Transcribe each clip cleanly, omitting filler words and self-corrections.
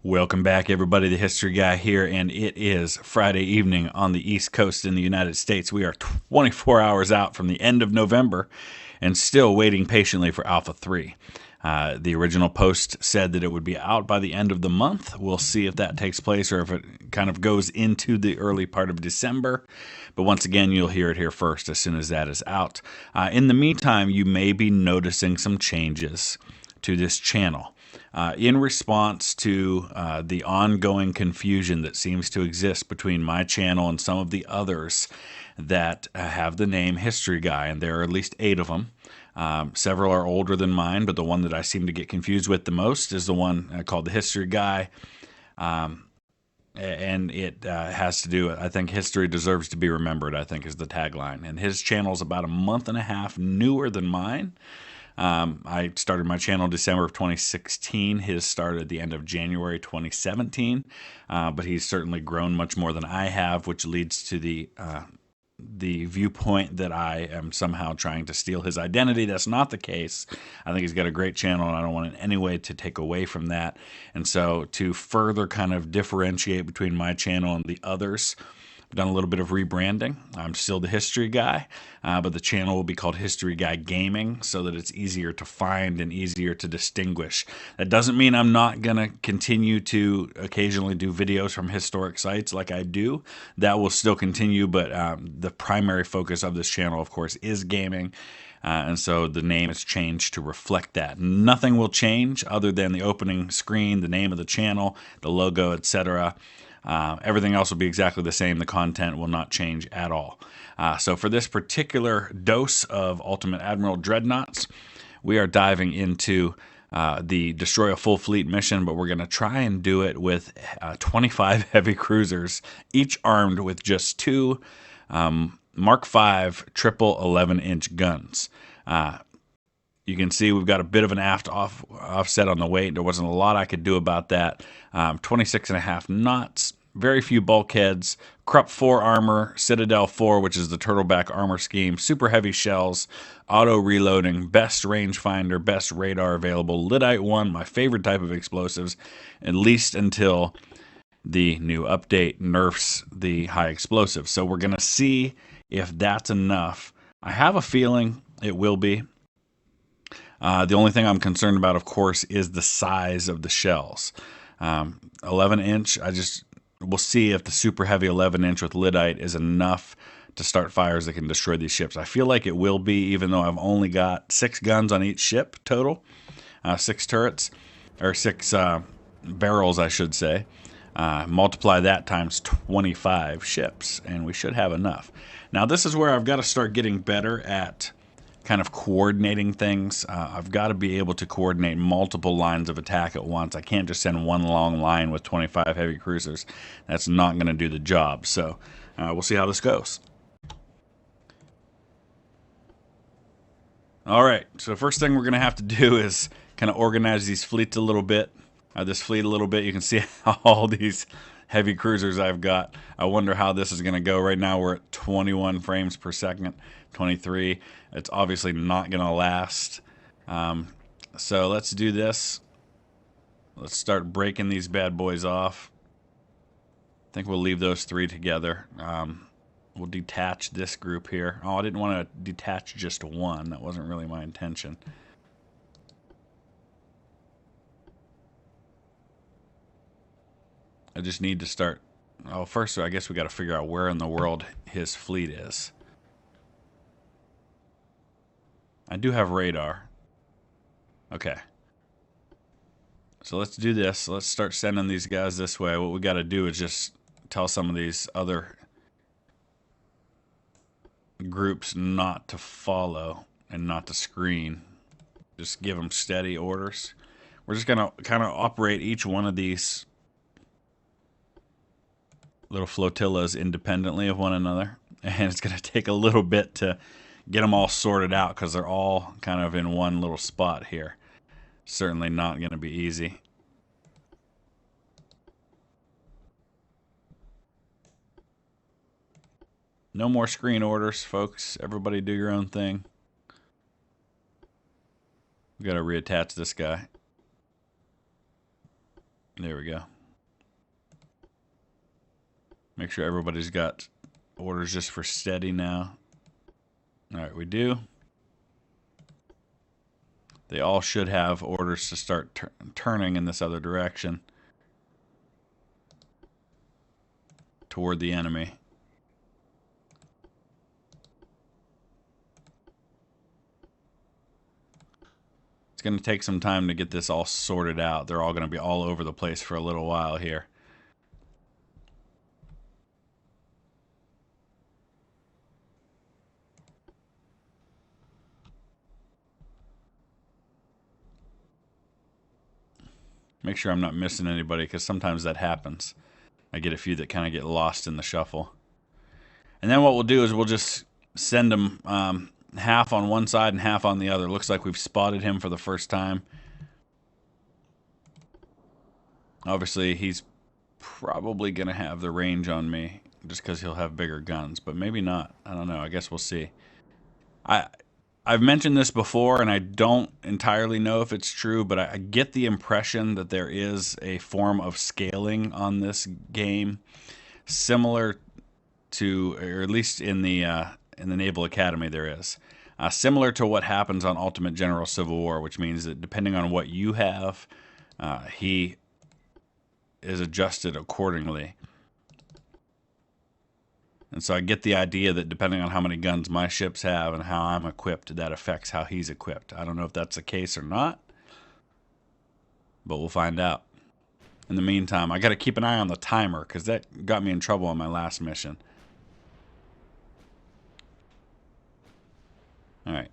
Welcome back, everybody. The History Guy here, and it is Friday evening on the East Coast in the United States. We are 24 hours out from the end of November and still waiting patiently for Alpha 3. The original post said that it would be out by the end of the month. We'll see if that takes place or if it kind of goes into the early part of December. But once again, you'll hear it here first as soon as that is out. In the meantime, you may be noticing some changes to this channel. In response to the ongoing confusion that seems to exist between my channel and some of the others that have the name History Guy, and there are at least 8 of them. Several are older than mine, but the one that I seem to get confused with the most is the one called the History Guy. And it has to do, I think history deserves to be remembered, I think is the tagline. And his channel is about a month and a half newer than mine. I started my channel in December of 2016. His started at the end of January 2017, but he's certainly grown much more than I have, which leads to the viewpoint that I am somehow trying to steal his identity. That's not the case. I think he's got a great channel, and I don't want in any way to take away from that. And so to further kind of differentiate between my channel and the others, I've done a little bit of rebranding. I'm still the History Guy, but the channel will be called History Guy Gaming so that it's easier to find and easier to distinguish. That doesn't mean I'm not going to continue to occasionally do videos from historic sites like I do. That will still continue, but the primary focus of this channel, of course, is gaming. And so the name has changed to reflect that. Nothing will change other than the opening screen, the name of the channel, the logo, etc. Everything else will be exactly the same. The content will not change at all. So for this particular dose of Ultimate Admiral Dreadnoughts, we are diving into the Destroy a Full Fleet mission, but we're going to try and do it with 25 heavy cruisers, each armed with just 2 Mark V triple 11-inch guns. You can see we've got a bit of an aft offset on the weight. There wasn't a lot I could do about that. 26.5 knots, very few bulkheads, Krupp 4 armor, Citadel 4, which is the turtleback armor scheme, super heavy shells, auto reloading, best rangefinder, best radar available, Lyddite 1, my favorite type of explosives, at least until the new update nerfs the high explosives. So we're going to see if that's enough. I have a feeling it will be. The only thing I'm concerned about, of course, is the size of the shells. 11-inch, we'll see if the super heavy 11-inch with Lyddite is enough to start fires that can destroy these ships. I feel like it will be, even though I've only got 6 guns on each ship total, 6 turrets, or 6 barrels, I should say. Multiply that times 25 ships, and we should have enough. Now, this is where I've got to start getting better at kind of coordinating things. I've got to be able to coordinate multiple lines of attack at once. I can't just send one long line with 25 heavy cruisers. That's not going to do the job. So we'll see how this goes. All right, so first thing we're going to have to do is kind of organize these fleets a little bit. This fleet a little bit. You can see all these heavy cruisers I've got. I wonder how this is going to go. Right now we're at 21 frames per second, 23. It's obviously not going to last. So let's do this. Let's start breaking these bad boys off. I think we'll leave those 3 together. We'll detach this group here. Oh, I didn't want to detach just one. That wasn't really my intention. I just need to start. Oh, first, I guess we got to figure out where in the world his fleet is. I do have radar. Okay. So let's do this. Let's start sending these guys this way. What we got to do is just tell some of these other groups not to follow and not to screen. Just give them steady orders. We're just going to kind of operate each one of these little flotillas independently of one another, and it's going to take a little bit to get them all sorted out because they're all kind of in one little spot here. Certainly not going to be easy. No more screen orders, folks. Everybody do your own thing. We've got to reattach this guy. There we go. Make sure everybody's got orders just for steady now. All right, we do. They all should have orders to start turning in this other direction toward the enemy. It's going to take some time to get this all sorted out. They're all going to be all over the place for a little while here. Make sure I'm not missing anybody, because sometimes that happens. I get a few that kind of get lost in the shuffle. And then what we'll do is we'll just send them half on one side and half on the other. Looks like we've spotted him for the first time. Obviously, he's probably going to have the range on me just because he'll have bigger guns, but maybe not. I don't know. I guess we'll see. I've mentioned this before, and I don't entirely know if it's true, but I get the impression that there is a form of scaling on this game, similar to, or at least in the Naval Academy there is, similar to what happens on Ultimate General Civil War, which means that depending on what you have, he is adjusted accordingly. And so I get the idea that depending on how many guns my ships have and how I'm equipped, that affects how he's equipped. I don't know if that's the case or not, but we'll find out. In the meantime, I got to keep an eye on the timer, because that got me in trouble on my last mission. Alright.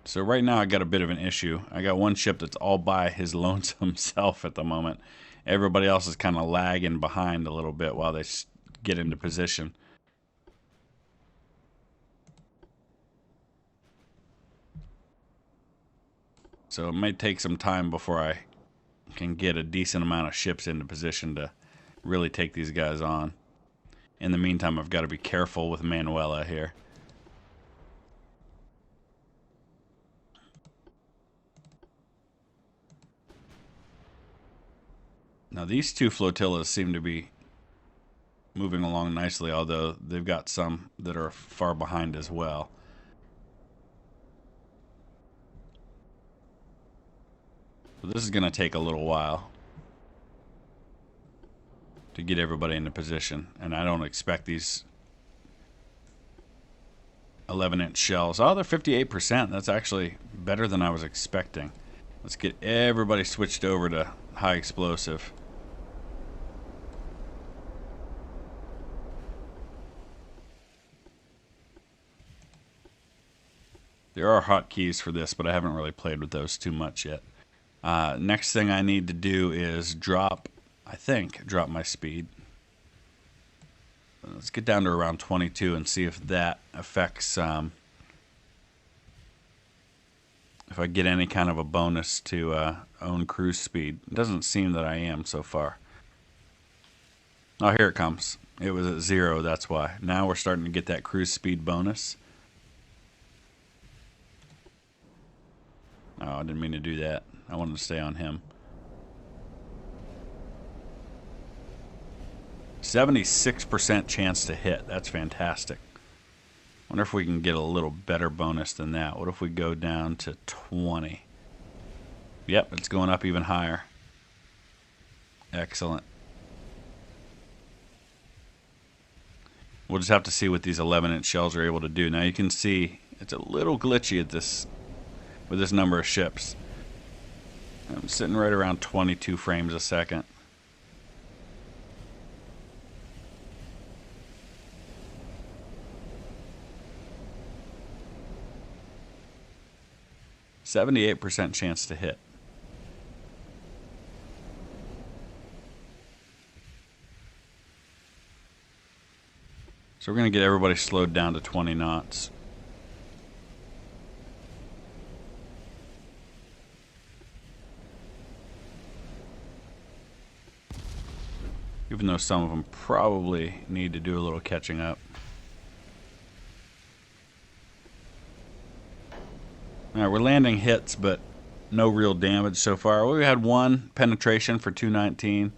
So right now I got a bit of an issue. I got one ship that's all by his lonesome self at the moment. Everybody else is kind of lagging behind a little bit while they get into position. So it might take some time before I can get a decent amount of ships into position to really take these guys on. In the meantime, I've got to be careful with Manuela here. Now these two flotillas seem to be moving along nicely, although they've got some that are far behind as well. So this is going to take a little while to get everybody into position, and I don't expect these 11-inch shells. Oh, they're 58%. That's actually better than I was expecting. Let's get everybody switched over to high explosive. There are hotkeys for this, but I haven't really played with those too much yet. Next thing I need to do is drop my speed. Let's get down to around 22 and see if that affects, if I get any kind of a bonus to own cruise speed. It doesn't seem that I am so far. Oh, here it comes. It was at 0, that's why. Now we're starting to get that cruise speed bonus. Oh, I didn't mean to do that. I wanted to stay on him. 76% chance to hit. That's fantastic. Wonder if we can get a little better bonus than that. What if we go down to 20? Yep, it's going up even higher. Excellent. We'll just have to see what these 11-inch shells are able to do. Now you can see it's a little glitchy at this with this number of ships. I'm sitting right around 22 frames a second. %78 chance to hit. So we're going to get everybody slowed down to 20 knots. Even though some of them probably need to do a little catching up. Alright, we're landing hits, but no real damage so far. We had one penetration for 219.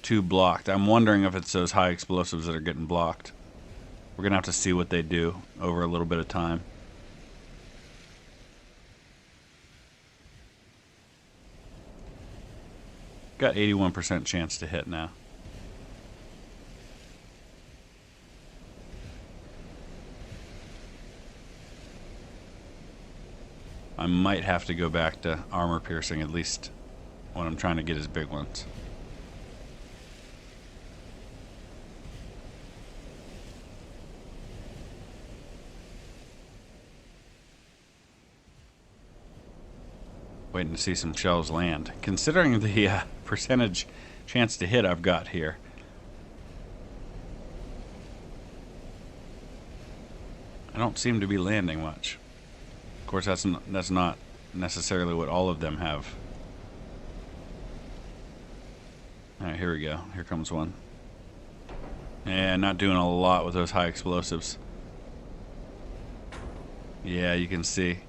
two blocked. I'm wondering if it's those high explosives that are getting blocked. We're going to have to see what they do over a little bit of time. Got 81% chance to hit now. I might have to go back to armor piercing, at least when I'm trying to get his big ones. Waiting to see some shells land. Considering the percentage chance to hit I've got here, I don't seem to be landing much. Of course, that's not necessarily what all of them have. Alright, here we go. Here comes one. Yeah, not doing a lot with those high explosives. Yeah, you can see.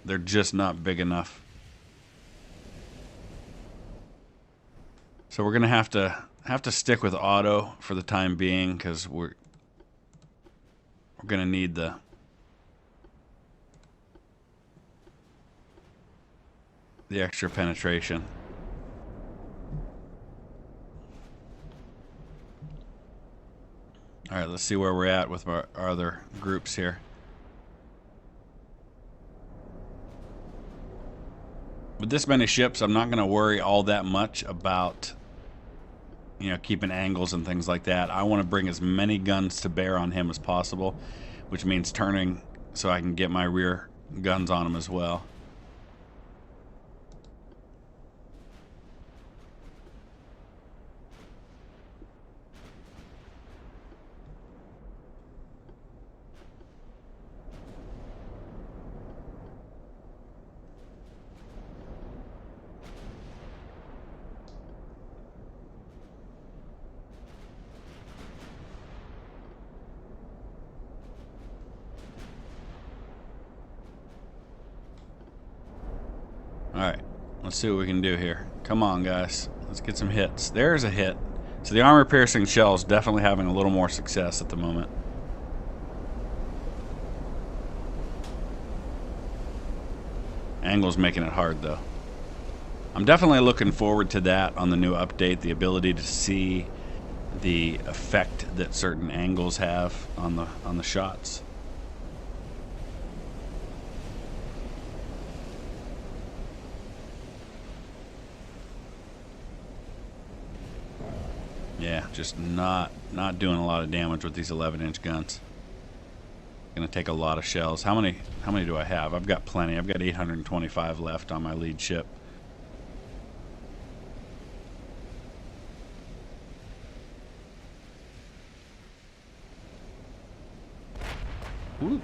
They're just not big enough. So we're gonna have to stick with auto for the time being, because we're gonna need the extra penetration. All right, let's see where we're at with our other groups here. With this many ships, I'm not going to worry all that much about, you know, keeping angles and things like that. I want to bring as many guns to bear on him as possible, which means turning so I can get my rear guns on him as well. Alright, let's see what we can do here. Come on, guys. Let's get some hits. There's a hit. So the armor-piercing shell is definitely having a little more success at the moment. Angle's making it hard, though. I'm definitely looking forward to that on the new update, the ability to see the effect that certain angles have on the shots. Yeah, just not doing a lot of damage with these 11-inch guns. Gonna take a lot of shells. How many do I have? I've got plenty. I've got 825 left on my lead ship. Ooh.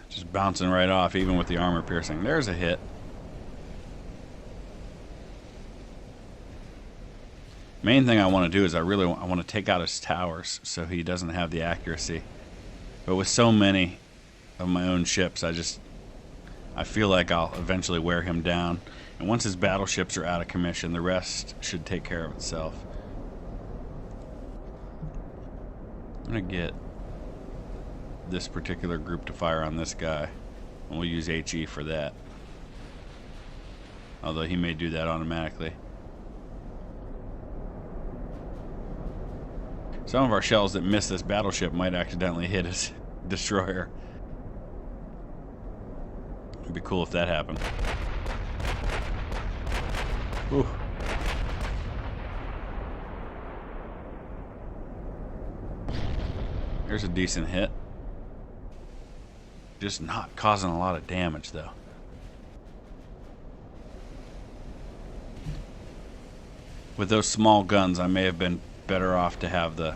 Just bouncing right off, even with the armor piercing. There's a hit. Main thing I want to do is I want to take out his towers so he doesn't have the accuracy. But with so many of my own ships, I feel like I'll eventually wear him down. And once his battleships are out of commission, the rest should take care of itself. I'm going to get this particular group to fire on this guy, and we'll use HE for that. Although he may do that automatically. Some of our shells that miss this battleship might accidentally hit his destroyer. It'd be cool if that happened. Ooh. Here's a decent hit. Just not causing a lot of damage, though. With those small guns, I may have been better off to have the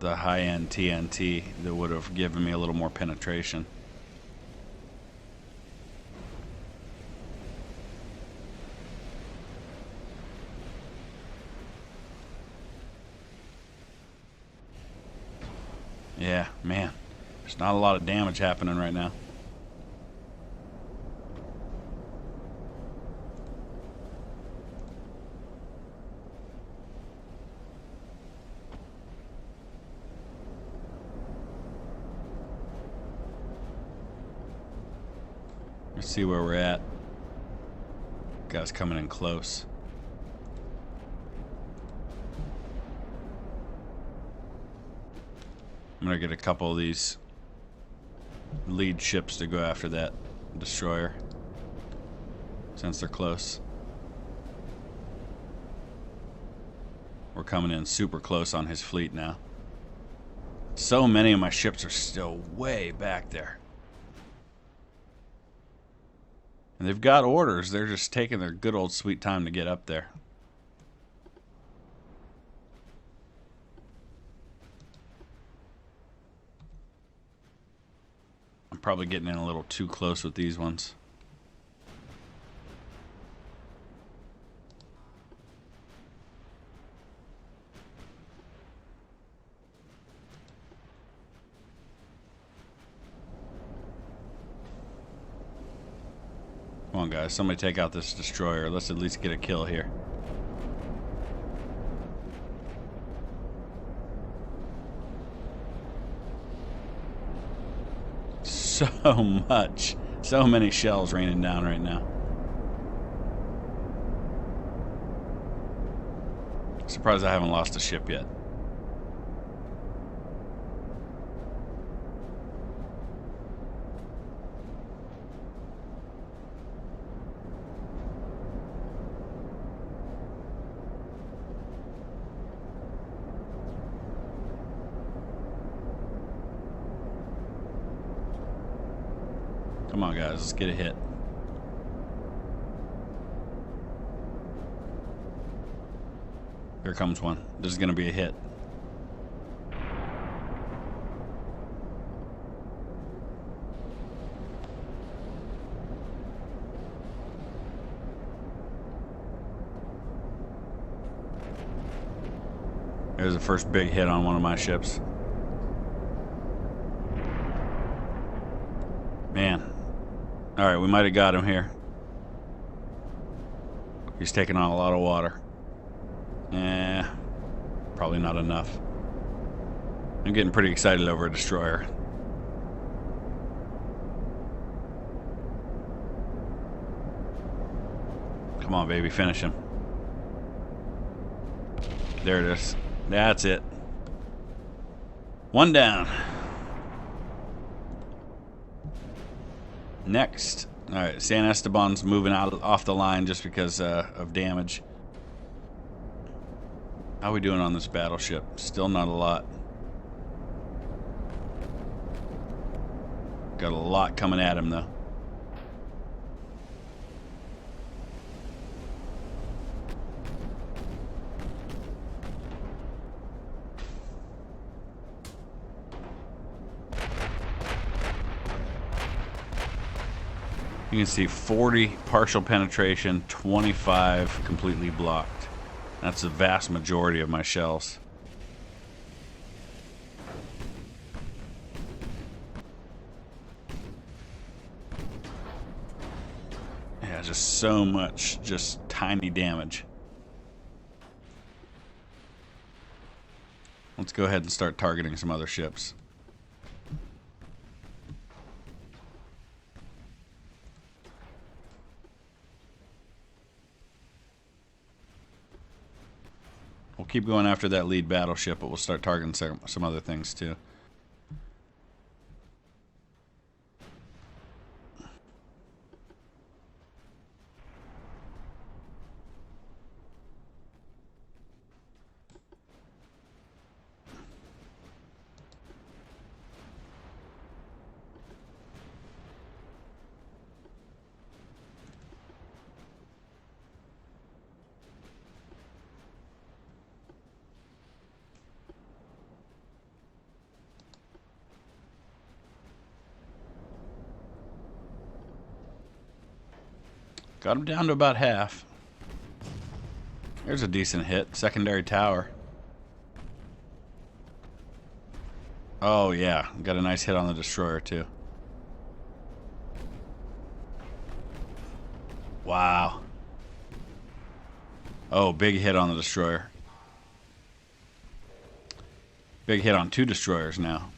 high-end TNT that would have given me a little more penetration. Yeah, man. There's not a lot of damage happening right now. Let's see where we're at. Guy's coming in close. I'm gonna get a couple of these lead ships to go after that destroyer since they're close. We're coming in super close on his fleet now. So many of my ships are still way back there. And they've got orders. They're just taking their good old sweet time to get up there. I'm probably getting in a little too close with these ones. Come on, guys. Somebody take out this destroyer. Let's at least get a kill here. So much. So many shells raining down right now. Surprised I haven't lost a ship yet. Come on, guys, let's get a hit. Here comes one. This is going to be a hit. There's the first big hit on one of my ships. Man. Alright, we might have got him here. He's taking on a lot of water. Probably not enough. I'm getting pretty excited over a destroyer. Come on, baby, finish him. There it is. That's it. One down. Next. Alright, San Esteban's moving out off the line just because of damage. How are we doing on this battleship? Still not a lot. Got a lot coming at him, though. You can see 40 partial penetration, 25 completely blocked. That's the vast majority of my shells. Yeah, just so much, just tiny damage. Let's go ahead and start targeting some other ships. We'll keep going after that lead battleship, but we'll start targeting some other things too. Got him down to about half. There's a decent hit. Secondary tower. Oh, yeah. Got a nice hit on the destroyer, too. Wow. Oh, big hit on the destroyer. Big hit on 2 destroyers now.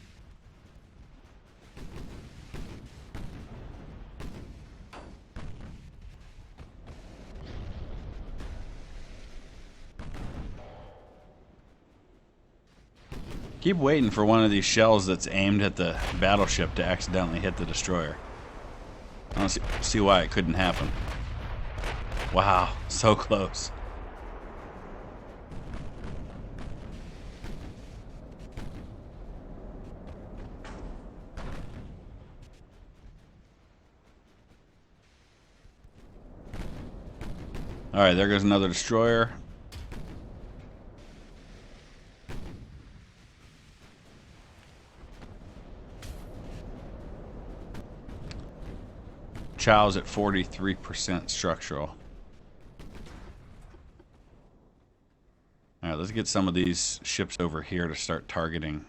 Keep waiting for one of these shells that's aimed at the battleship to accidentally hit the destroyer. I don't see why it couldn't happen. Wow, so close. Alright, there goes another destroyer. Chow's at 43% structural. Alright, let's get some of these ships over here to start targeting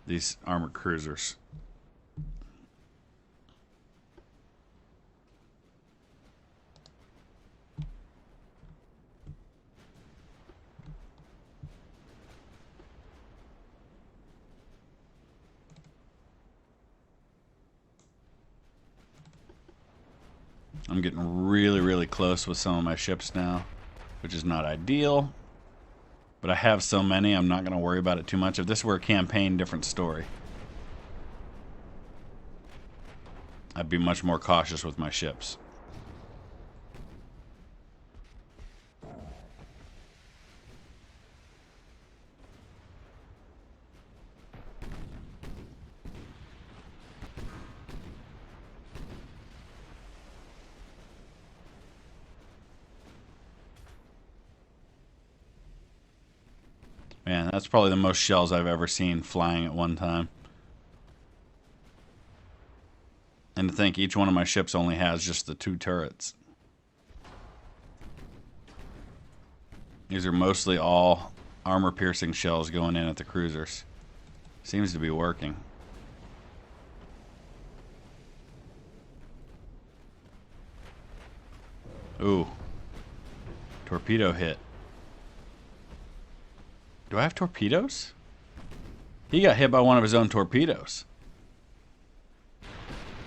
these armored cruisers. I'm getting really close with some of my ships now, which is not ideal. But I have so many, I'm not going to worry about it too much. If this were a campaign, different story. I'd be much more cautious with my ships. Man, that's probably the most shells I've ever seen flying at one time. And to think each one of my ships only has just the 2 turrets. These are mostly all armor-piercing shells going in at the cruisers. Seems to be working. Ooh. Torpedo hit. Do I have torpedoes? He got hit by one of his own torpedoes.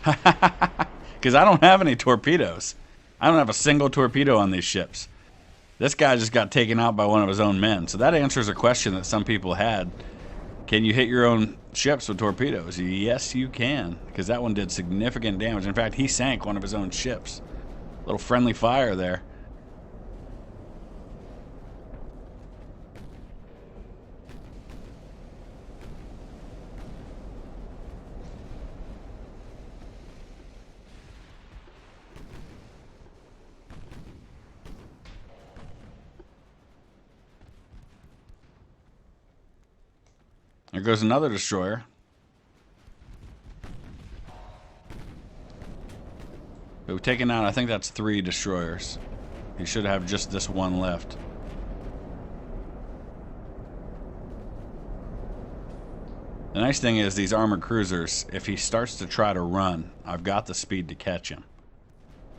Because I don't have any torpedoes. I don't have a single torpedo on these ships. This guy just got taken out by one of his own men. So that answers a question that some people had. Can you hit your own ships with torpedoes? Yes, you can. Because that one did significant damage. In fact, he sank one of his own ships. A little friendly fire there. There goes another destroyer. But we've taken out, I think that's 3 destroyers. He should have just this one left. The nice thing is these armored cruisers, if he starts to try to run, I've got the speed to catch him.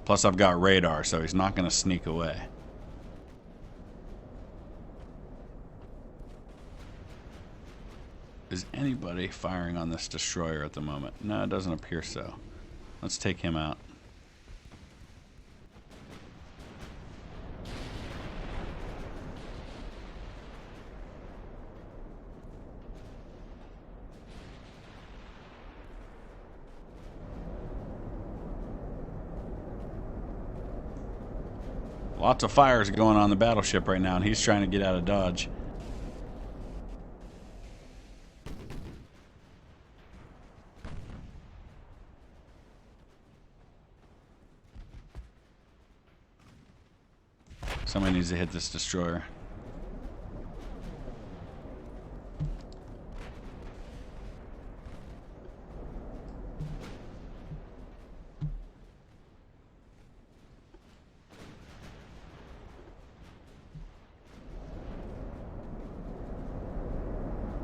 Plus I've got radar, so he's not going to sneak away. Is anybody firing on this destroyer at the moment? No, it doesn't appear so. Let's take him out. Lots of fires going on the battleship right now, and he's trying to get out of dodge. Somebody needs to hit this destroyer.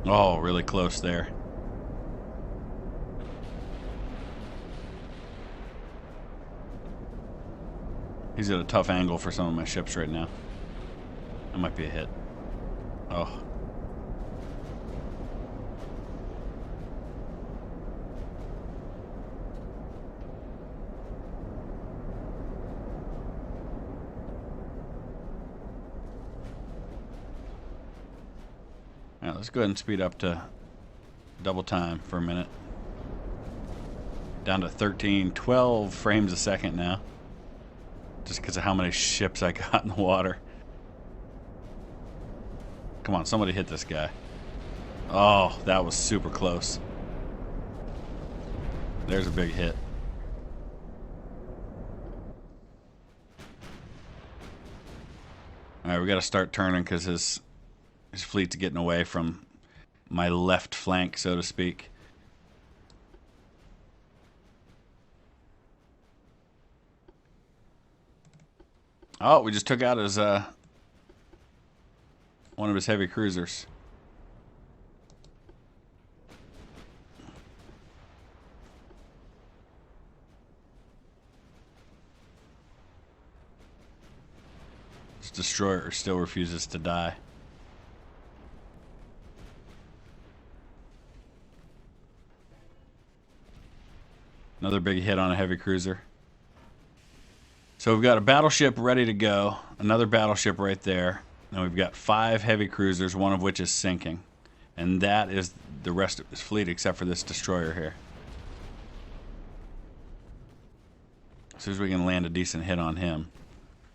Oh, really close there. He's at a tough angle for some of my ships right now. That might be a hit. Oh. Alright, let's go ahead and speed up to double time for a minute. Down to 12 frames a second now. Just because of how many ships I got in the water. Come on, somebody hit this guy. Oh, that was super close. There's a big hit. Alright, we got to start turning because his fleet's getting away from my left flank, so to speak. Oh, we just took out his one of his heavy cruisers. This destroyer still refuses to die. Another big hit on a heavy cruiser. So we've got a battleship ready to go, another battleship right there, and we've got 5 heavy cruisers, one of which is sinking. And that is the rest of his fleet except for this destroyer here. As soon as we can land a decent hit on him,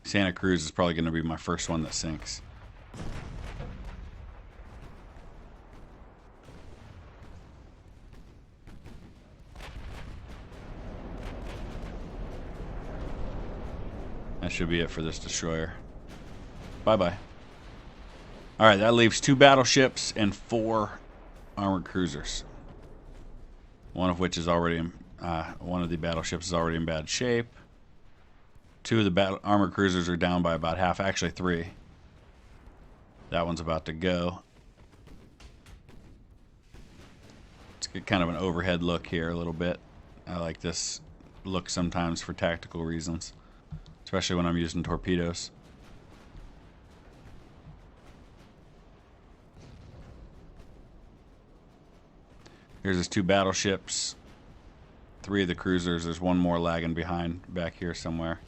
Santa Cruz is probably going to be my first one that sinks. That should be it for this destroyer. Bye-bye. Alright, that leaves 2 battleships and 4 armored cruisers. One of which is already in, one of the battleships is already in bad shape. 2 of the armored cruisers are down by about half, actually 3. That one's about to go. Let's get kind of an overhead look here a little bit. I like this look sometimes for tactical reasons, especially when I'm using torpedoes. Here's his 2 battleships, 3 of the cruisers. There's one more lagging behind back here somewhere.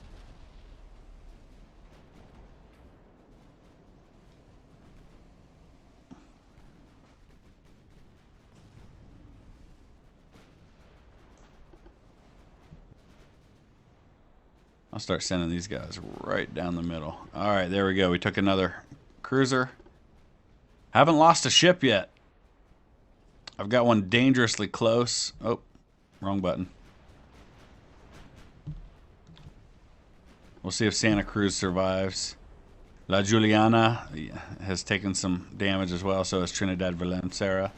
I'll start sending these guys right down the middle. All right, there we go. We took another cruiser. Haven't lost a ship yet. I've got one dangerously close. Oh, wrong button. We'll see if Santa Cruz survives. La Juliana has taken some damage as well, so has Trinidad Valencia.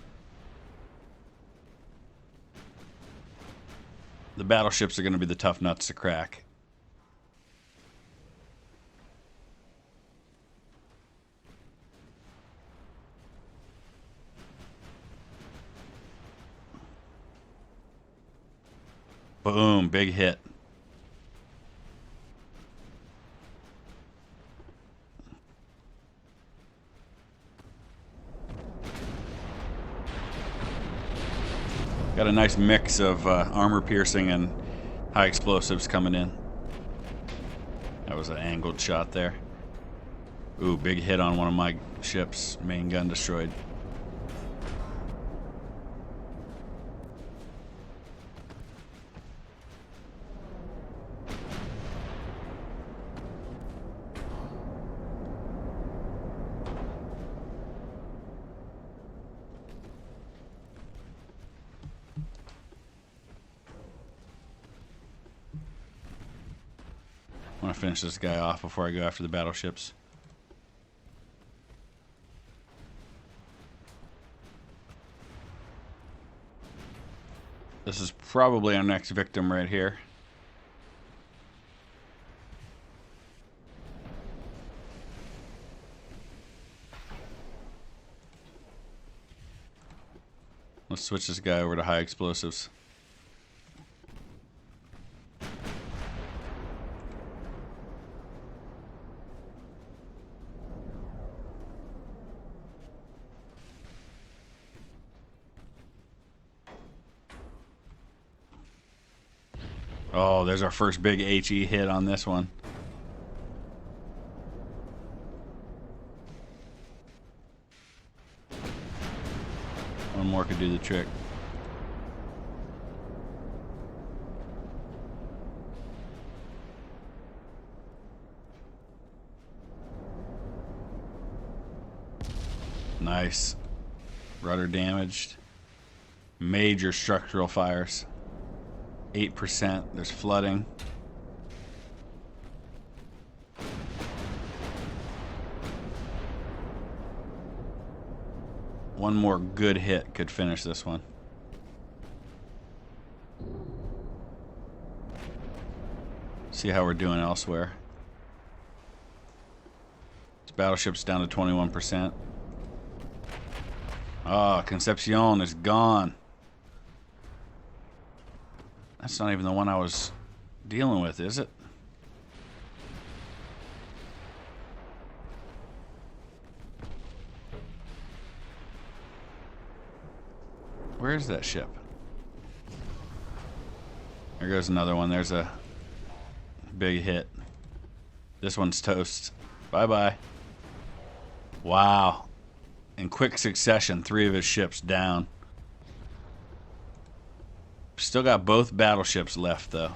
The battleships are going to be the tough nuts to crack. Boom, big hit. Got a nice mix of armor piercing and high explosives coming in. That was an angled shot there. Ooh, big hit on one of my ships. Main gun destroyed. I want to finish this guy off before I go after the battleships. This is probably our next victim right here. Let's switch this guy over to high explosives. Oh, there's our first big HE hit on this one. One more could do the trick. Nice. Rudder damaged. Major structural fires. 8%. There's flooding. One more good hit could finish this one. See how we're doing elsewhere. This battleship's down to 21%. Ah, Concepcion is gone. That's not even the one I was dealing with, is it? Where is that ship? There goes another one. There's a big hit. This one's toast. Bye-bye. Wow. In quick succession, 3 of his ships down. Still got both battleships left, though.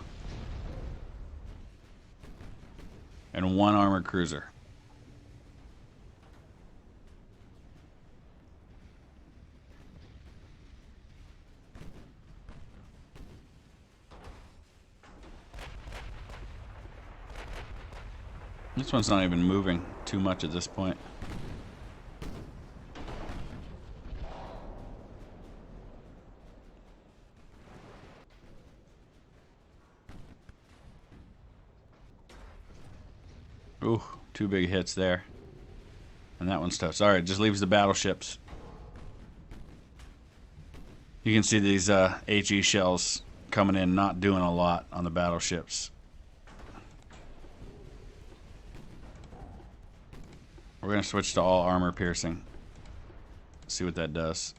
And 1 armored cruiser. This one's not even moving too much at this point. Ooh, 2 big hits there. And that one's tough. Alright, just leaves the battleships. You can see these HE shells coming in, not doing a lot on the battleships. We're going to switch to all armor piercing. See what that does.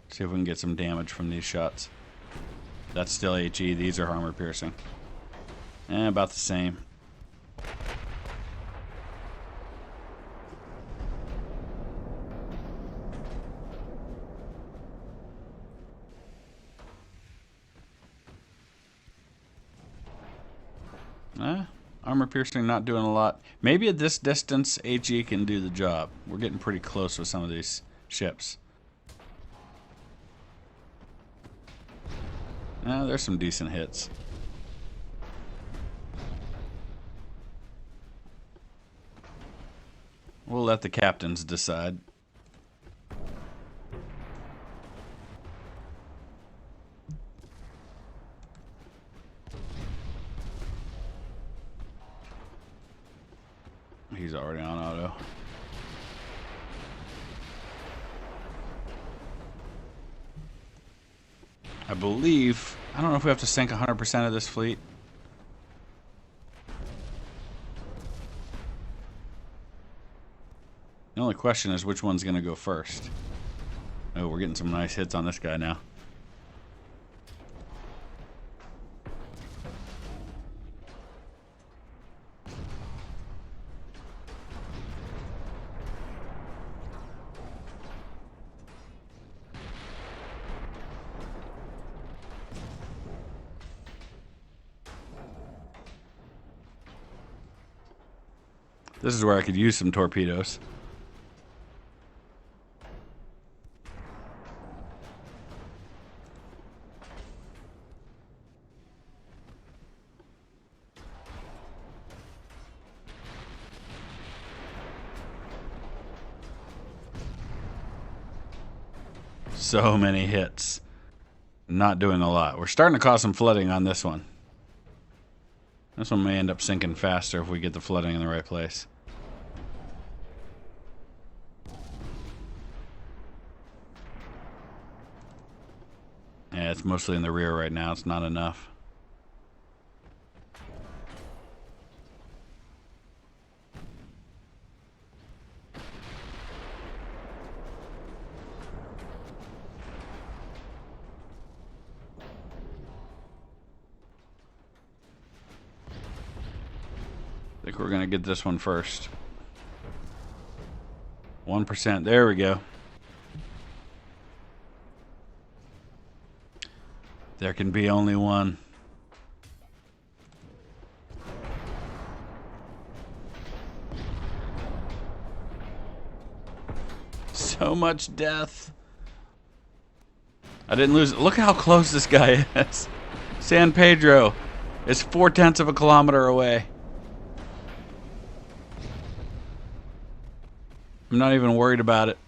See if we can get some damage from these shots. That's still HE. These are armor piercing. About the same. Armor piercing not doing a lot. Maybe at this distance, HE can do the job. We're getting pretty close with some of these ships. There's some decent hits. We'll let the captains decide. He's already on auto. I believe, I don't know if we have to sink 100% of this fleet. The only question is which one's going to go first. Oh, we're getting some nice hits on this guy now. This is where I could use some torpedoes. So many hits. Not doing a lot. We're starting to cause some flooding on this one. This one may end up sinking faster if we get the flooding in the right place. Yeah, it's mostly in the rear right now. It's not enough. I think we're going to get this one first. 1%. There we go. There can be only one. So much death. I didn't lose. Look how close this guy is. San Pedro is 0.4 of a kilometer away. I'm not even worried about it.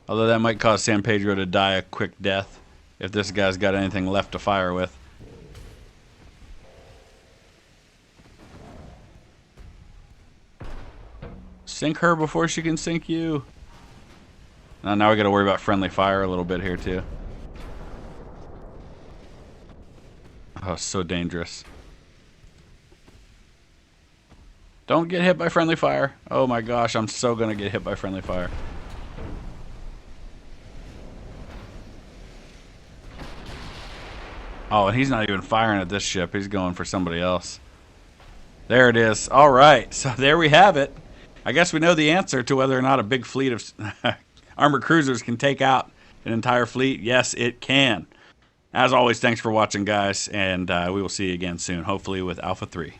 Although that might cause San Pedro to die a quick death if this guy's got anything left to fire with. Sink her before she can sink you. Now we got to worry about friendly fire a little bit here too. Oh, so dangerous. Don't get hit by friendly fire. Oh my gosh, I'm so gonna get hit by friendly fire. Oh, and he's not even firing at this ship. He's going for somebody else. There it is. All right, so there we have it. I guess we know the answer to whether or not a big fleet of armored cruisers can take out an entire fleet. Yes, it can. As always, thanks for watching, guys, and we will see you again soon, hopefully with Alpha 3.